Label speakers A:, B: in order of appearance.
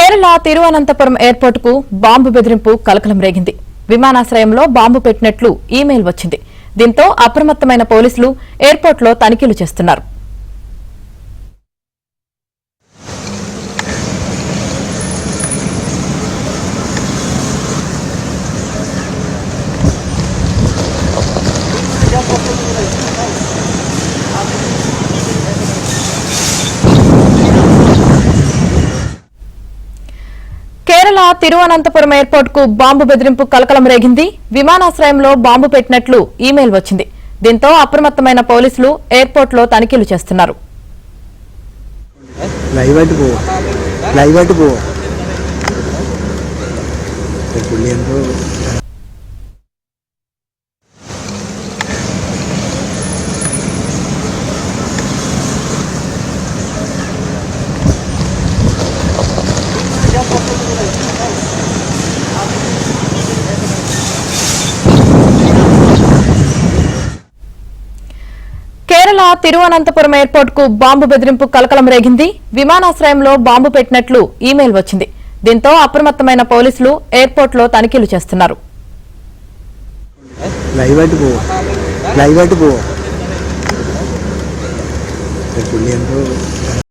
A: Kerala Thiruvananthapuram airport కు bomb బెదిరింపు కలకలం రేగింది. విమానాశ్రయంలో బాంబు పెట్టినట్లు ఈమెయిల్ వచ్చింది. దీంతో అప్రమత్తమైన పోలీసులు ఎయిర్పోర్ట్ లో తనిఖీలు చేస్తున్నారు. కేరళ తిరువనంతపురం ఎయిర్పోర్ట్ కు బాంబు బెదిరింపు కలకలం రేగింది. విమానాశ్రయంలో బాంబు పెట్టినట్లు ఈమెయిల్ వచ్చింది. దీంతో అప్రమత్తమైన పోలీసులు ఎయిర్పోర్ట్ లో తనిఖీలు చేస్తున్నారు. కేరళ తిరువనంతపురం ఎయిర్పోర్ట్ కు బాంబు బెదిరింపు కలకలం రేగింది. విమానాశ్రయంలో బాంబు పెట్టినట్లు ఈమెయిల్ వచ్చింది. దీంతో అప్రమత్తమైన పోలీసులు ఎయిర్పోర్ట్ లో తనిఖీలు చేస్తున్నారు.